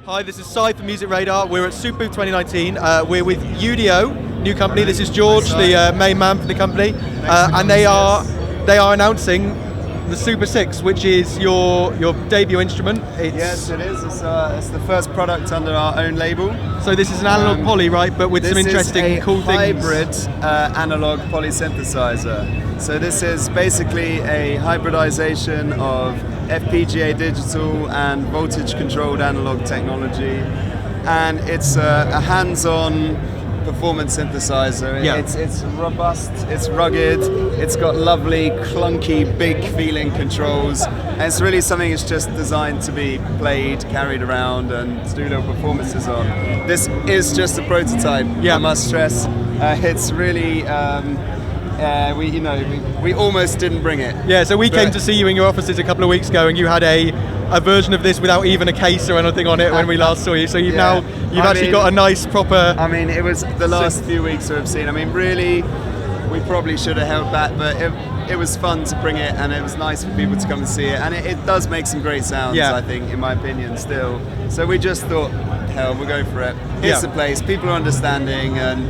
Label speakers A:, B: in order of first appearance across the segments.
A: Hi, this is Sai from Music Radar. We're at Superbooth 2019. We're with UDO, new company. This is George, the main man for the company, and they are announcing the Super 6, which is your debut instrument.
B: Yes, it is. It's the first product under our own label.
A: So this is an analog poly, right? But with some interesting, cool things.
B: This is a hybrid analog poly synthesizer. So this is basically a hybridization of FPGA digital and voltage-controlled analog technology, and it's a hands-on performance synthesizer.
A: Yeah.
B: It's robust, it's rugged, it's got lovely, clunky, big feeling controls, and it's really something that's just designed to be played, carried around, and to do little performances on. This is just a prototype, I must stress. It's really we almost didn't bring it.
A: Yeah, so we came to see you in your offices a couple of weeks ago, and you had a version of this without even a case or anything on it when we last saw you. So you've actually got a nice proper.
B: I mean, it was the last few weeks we've seen. I mean, really, we probably should have held back, but it was fun to bring it, and it was nice for people to come and see it, and it does make some great sounds. I think, in my opinion, still. So we just thought, hell, we'll go for it. Here's the place. People are understanding, and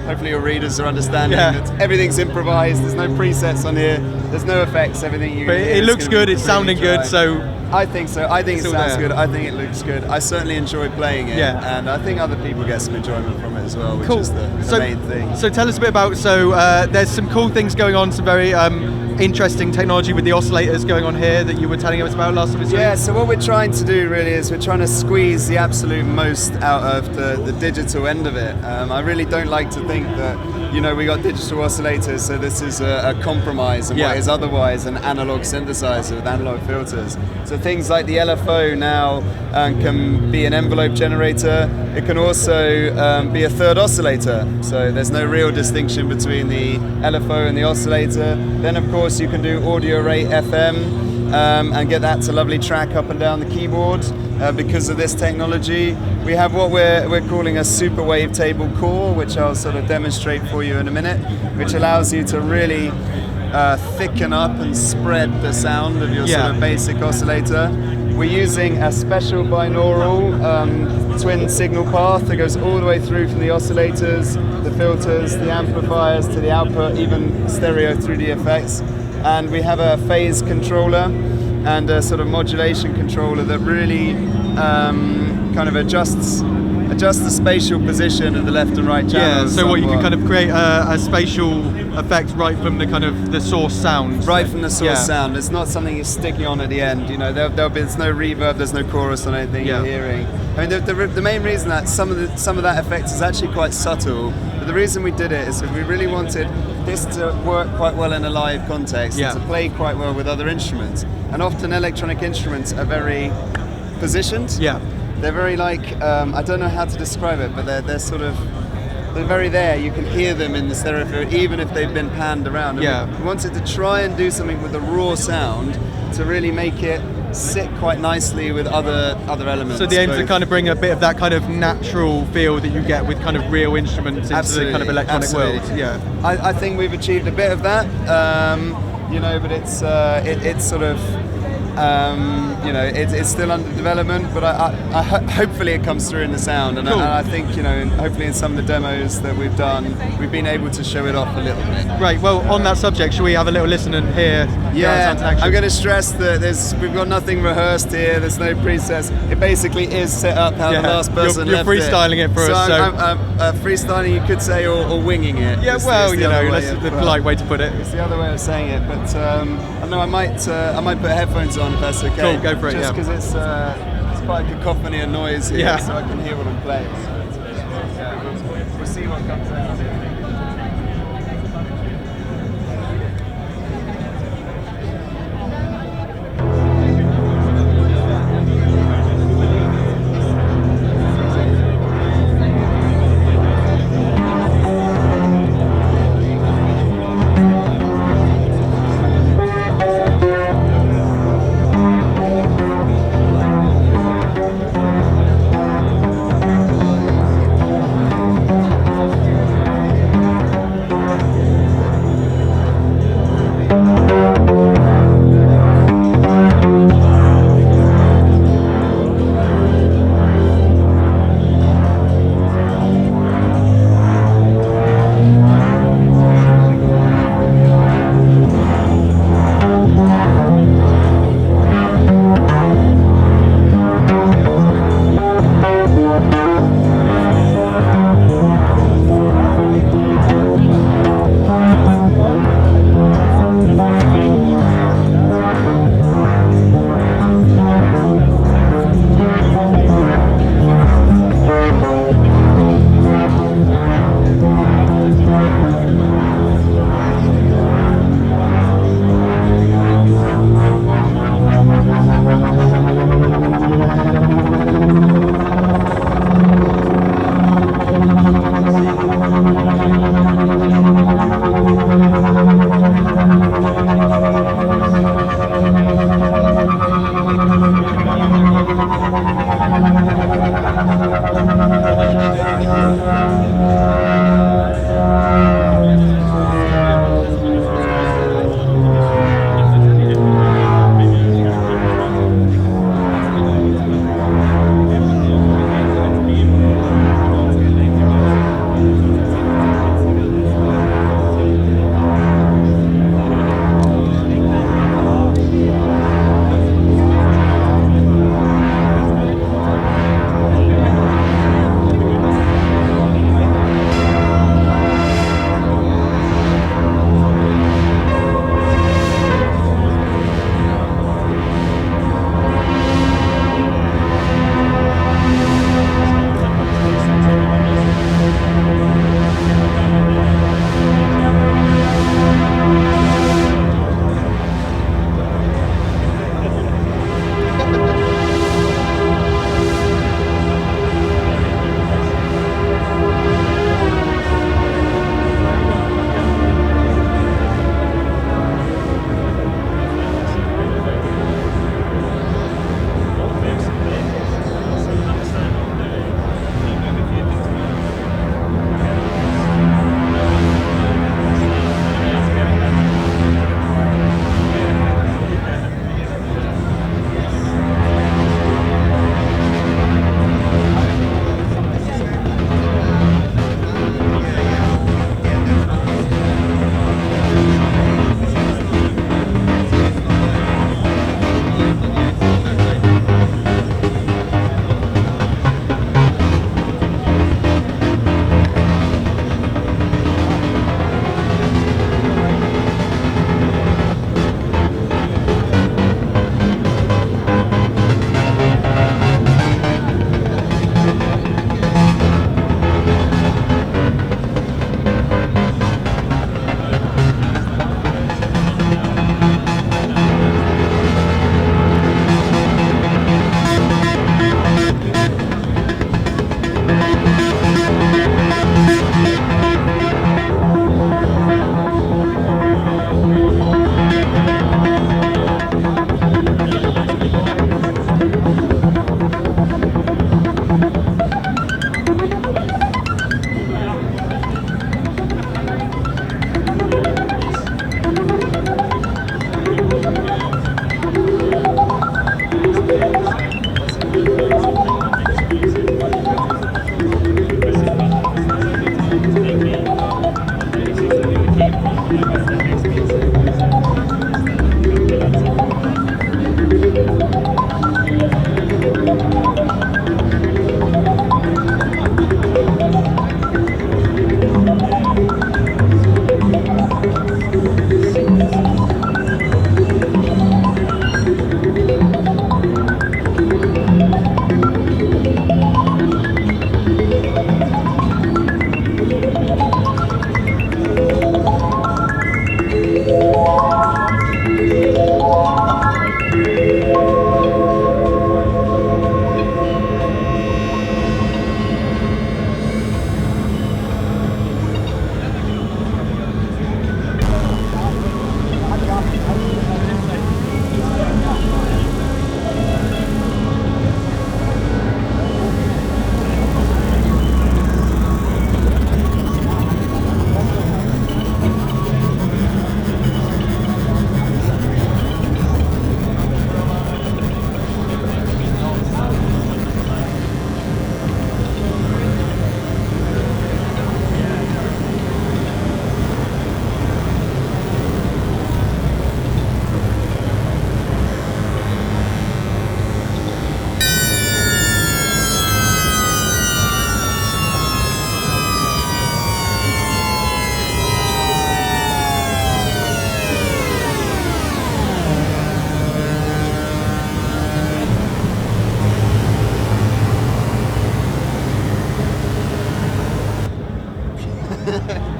B: hopefully your readers are understanding that everything's improvised. There's no presets on here. There's no effects. Everything you.
A: But it looks good. It's sounding good. So.
B: I think so. I think it sounds good. I think it looks good. I certainly enjoy playing it, and I think other people get some enjoyment from it as well, which is the main thing.
A: So tell us a bit about. There's some cool things going on. Some very interesting technology with the oscillators going on here that you were telling us about last time we saw you.
B: Yeah, so what we're trying to do really is we're trying to squeeze the absolute most out of the digital end of it. I really don't like to think that, we got digital oscillators, so this is a compromise on what is otherwise an analog synthesizer with analog filters. So things like the LFO now can be an envelope generator. It can also be a third oscillator, so there's no real distinction between the LFO and the oscillator. Then of course you can do audio rate FM and get that to lovely track up and down the keyboard because of this technology. We have what we're calling a super wavetable core, which I'll sort of demonstrate for you in a minute, which allows you to really thicken up and spread the sound of your sort of basic oscillator. We're using a special binaural twin signal path that goes all the way through from the oscillators, the filters, the amplifiers to the output, even stereo 3D effects. And we have a phase controller and a sort of modulation controller that really kind of adjusts the spatial position of the left and right channels.
A: Yeah, so what you can kind of create a spatial effect right from the kind of the source sound.
B: Right from the source sound. It's not something you're sticking on at the end. There's no reverb, there's no chorus on anything you're hearing. I mean, the main reason that some of that effect is actually quite subtle, but the reason we did it is that we really wanted this to work quite well in a live context and to play quite well with other instruments. And often electronic instruments are very positioned.
A: Yeah.
B: They're very I don't know how to describe it, but they're very there. You can hear them in the stereo field, even if they've been panned around. And we wanted to try and do something with the raw sound to really make it sit quite nicely with other elements.
A: So the aim is to kind of bring a bit of that kind of natural feel that you get with kind of real instruments into the kind of electronic world. Yeah.
B: I think we've achieved a bit of that, but it's sort of. It's still under development, but hopefully it comes through in the sound, and I think hopefully in some of the demos that we've done, we've been able to show it off a little bit.
A: Right. Well, on that subject, shall we have a little listen and hear?
B: I'm going to stress that we've got nothing rehearsed here. There's no presets. It basically is set up how the last person left it.
A: You're freestyling it for us.
B: So I'm freestyling, you could say, or winging it.
A: Yeah. That's the polite way to put it.
B: It's the other way of saying it, but I know I might put headphones on if that's okay.
A: Cool, go for it.
B: Just because it's quite a cacophony of noise here, so I can hear what I'm playing. We'll see what comes out.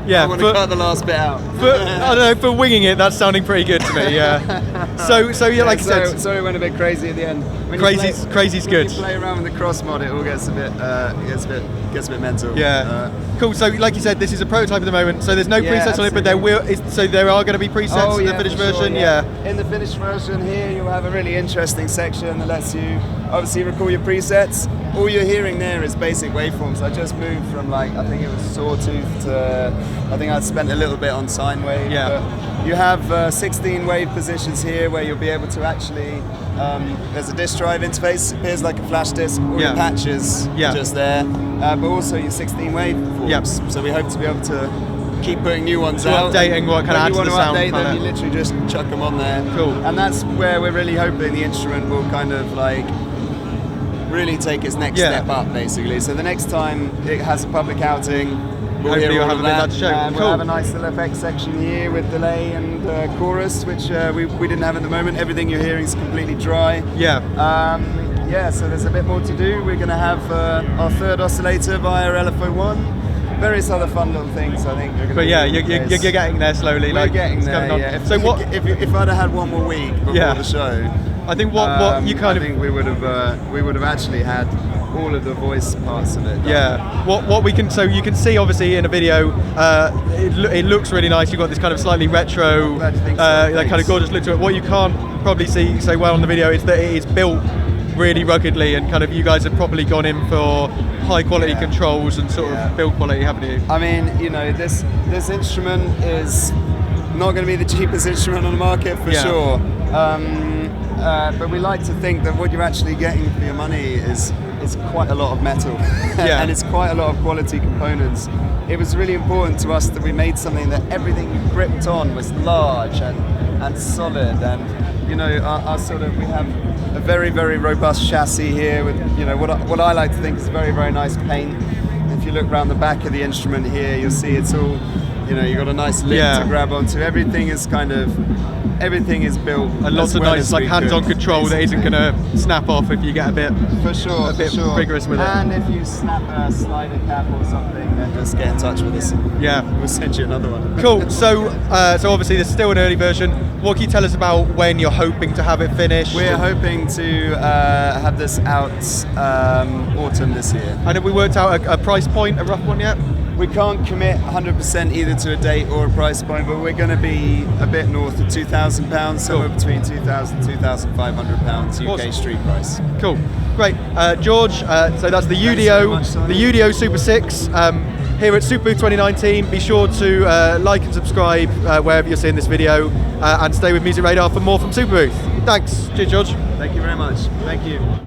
A: Yeah,
B: I want to cut the last bit out.
A: I don't know, for winging it, that's sounding pretty good to me. Yeah. So yeah, like I said,
B: sorry, it went a bit crazy at the end. when
A: crazy's good.
B: When you play around with the cross mod, it all gets a bit mental.
A: Yeah. Cool. So, like you said, this is a prototype at the moment. So there's no
B: Yeah,
A: presets on it, but there are going to be presets in the finished version.
B: Sure,
A: yeah.
B: In the finished version here, you'll have a really interesting section that lets you obviously record your presets. All you're hearing there is basic waveforms. I just moved from I think it was Sawtooth to, I think I spent a little bit on sine wave.
A: Yeah.
B: But you have 16 wave positions here where you'll be able to actually, there's a disk drive interface, it appears like a flash disk, all your patches just there, but also your 16 waveforms.
A: Yep.
B: So we hope to be able to keep putting new ones out.
A: Updating what can add to the sound.
B: When you want to update them, you literally just chuck them on there.
A: Cool.
B: And that's where we're really hoping the instrument will kind of really take its next step up, basically. So the next time it has a public outing, we'll
A: hopefully
B: hear all
A: have
B: of
A: a bit of that to show.
B: And
A: Cool.
B: we'll have a nice little effects section here with delay and chorus, which we didn't have at the moment. Everything you're hearing is completely dry.
A: Yeah.
B: So there's a bit more to do. We're going to have our third oscillator via LFO1. Various other fun little things, I think.
A: But yeah, you're getting there slowly.
B: We're getting there. Yeah.
A: So what?
B: If I'd have had one more week before the show,
A: I think what you kind
B: I think we would have actually had all of the voice parts of it.
A: Yeah. What we can, so you can see obviously in a video, it looks really nice. You've got this kind of slightly retro, kind of gorgeous look to it. What you can't probably see so well on the video is that it is built really ruggedly, and kind of you guys have probably gone in for high quality controls and sort of build quality, haven't you?
B: I mean, this instrument is not going to be the cheapest instrument on the market for sure. But we like to think that what you're actually getting for your money is quite a lot of metal and it's quite a lot of quality components. It was really important to us that we made something that everything you gripped on was large and solid, and our we have a very, very robust chassis here with what I like to think is very, very nice paint. If you look around the back of the instrument here, you'll see it's all, you've got a nice lid to grab onto. Everything is built.
A: And lots of nice hands-on control that isn't going to snap off if you get a bit vigorous with it.
B: And if you snap a slider cap or something, then just get in touch with us. We'll send you another one.
A: Cool. So obviously there's still an early version. What can you tell us about when you're hoping to have it finished?
B: We're hoping to have this out autumn this year.
A: And have we worked out a price point, a rough one yet?
B: We can't commit 100% either to a date or a price point, but we're going to be a bit north of £2,000, somewhere between £2,000 and £2,500 UK street price.
A: Cool, great. George, so that's the UDO, UDO Super 6 here at Superbooth 2019. Be sure to like and subscribe wherever you're seeing this video, and stay with Music Radar for more from Superbooth. Thanks. Cheers, George.
B: Thank you very much. Thank you.